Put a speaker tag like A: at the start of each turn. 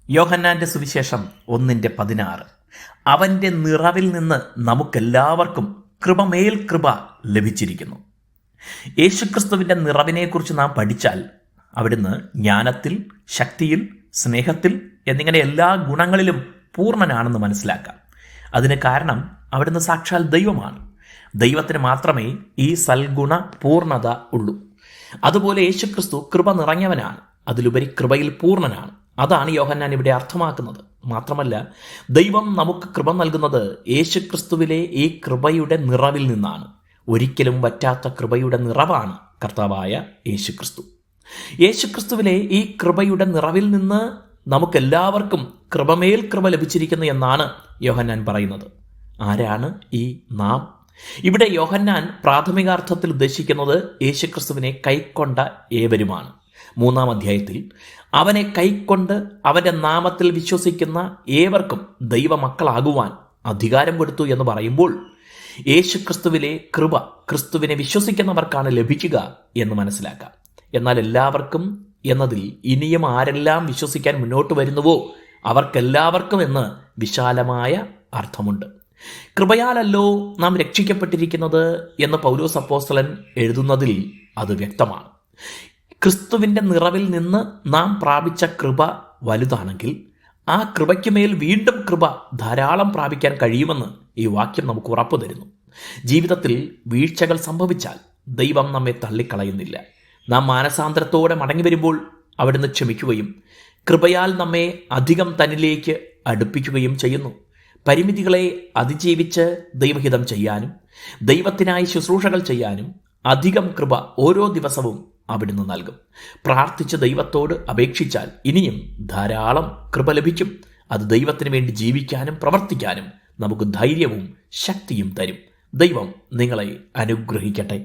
A: യോഹന്നാന്റെ സുവിശേഷം 1:16. അവൻ്റെ നിറവിൽ നിന്ന് നമുക്കെല്ലാവർക്കും കൃപമേൽ കൃപ ലഭിച്ചിരിക്കുന്നു. യേശുക്രിസ്തുവിൻ്റെ നിറവിനെക്കുറിച്ച് നാം പഠിച്ചാൽ അവിടുന്ന് ജ്ഞാനത്തിൽ, ശക്തിയിൽ, സ്നേഹത്തിൽ എന്നിങ്ങനെ എല്ലാ ഗുണങ്ങളിലും പൂർണ്ണനാണെന്ന് മനസ്സിലാക്കാം. അതിന് കാരണം അവിടുന്ന് സാക്ഷാൽ ദൈവമാണ്. ദൈവത്തിന് മാത്രമേ ഈ സൽഗുണ പൂർണ്ണത ഉള്ളൂ. അതുപോലെ യേശുക്രിസ്തു കൃപ നിറഞ്ഞവനാണ്, അതിലുപരി കൃപയിൽ പൂർണ്ണനാണ്. അതാണ് യോഹന്നാൻ ഇവിടെ അർത്ഥമാക്കുന്നത്. മാത്രമല്ല, ദൈവം നമുക്ക് കൃപ നൽകുന്നത് യേശുക്രിസ്തുവിലെ ഈ കൃപയുടെ നിറവിൽ നിന്നാണ്. ഒരിക്കലും വറ്റാത്ത കൃപയുടെ നിറവാണ് കർത്താവായ യേശുക്രിസ്തു. യേശുക്രിസ്തുവിലെ ഈ കൃപയുടെ നിറവിൽ നിന്ന് നമുക്കെല്ലാവർക്കും കൃപമേൽ കൃപ ലഭിച്ചിരിക്കുന്നു എന്നാണ് യോഹന്നാൻ പറയുന്നത്. ആരാണ് ഈ നാം? ഇവിടെ യോഹന്നാൻ പ്രാഥമികാർത്ഥത്തിൽ ഉദ്ദേശിക്കുന്നത് യേശുക്രിസ്തുവിനെ കൈക്കൊണ്ട ഏവരുമാണ്. 3-ാം അധ്യായത്തിൽ അവനെ കൈക്കൊണ്ട് അവൻ്റെ നാമത്തിൽ വിശ്വസിക്കുന്ന ഏവർക്കും ദൈവമക്കളാകുവാൻ അധികാരം കൊടുത്തു എന്ന് പറയുമ്പോൾ യേശുക്രിസ്തുവിലെ കൃപ ക്രിസ്തുവിനെ വിശ്വസിക്കുന്നവർക്കാണ് ലഭിക്കുക എന്ന് മനസ്സിലാക്കാം. എന്നാൽ എല്ലാവർക്കും എന്നതിൽ ഇനിയും ആരെല്ലാം വിശ്വസിക്കാൻ മുന്നോട്ട് വരുന്നുവോ അവർക്കെല്ലാവർക്കും എന്ന് വിശാലമായ അർത്ഥമുണ്ട്. കൃപയാലല്ലോ നാം രക്ഷിക്കപ്പെട്ടിരിക്കുന്നത് എന്ന് പൗലോസ് അപ്പോസ്തലൻ എഴുതുന്നതിൽ അത് വ്യക്തമാണ്. ക്രിസ്തുവിൻ്റെ നിറവിൽ നിന്ന് നാം പ്രാപിച്ച കൃപ വലുതാണെങ്കിൽ ആ കൃപയ്ക്കുമേൽ വീണ്ടും കൃപ ധാരാളം പ്രാപിക്കാൻ കഴിയുമെന്ന് ഈ വാക്യം നമുക്ക് ഉറപ്പു തരുന്നു. ജീവിതത്തിൽ വീഴ്ചകൾ സംഭവിച്ചാൽ ദൈവം നമ്മെ തള്ളിക്കളയുന്നില്ല. നാം മാനസാന്തരത്തോടെ മടങ്ങി വരുമ്പോൾ അവിടുന്ന് ക്ഷമിക്കുകയും കൃപയാൽ നമ്മെ അധികം തന്നിലേക്ക് അടുപ്പിക്കുകയും ചെയ്യുന്നു. പരിമിതികളെ അതിജീവിച്ച് ദൈവഹിതം ചെയ്യാനും ദൈവത്തിനായി ശുശ്രൂഷകൾ ചെയ്യാനും അധികം കൃപ ഓരോ ദിവസവും അവിടുന്ന് നൽകും. പ്രാർത്ഥിച്ച് ദൈവത്തോട് അപേക്ഷിച്ചാൽ ഇനിയും ധാരാളം കൃപ ലഭിക്കും. അത് ദൈവത്തിന് വേണ്ടി ജീവിക്കാനും പ്രവർത്തിക്കാനും നമുക്ക് ധൈര്യവും ശക്തിയും തരും. ദൈവം നിങ്ങളെ അനുഗ്രഹിക്കട്ടെ.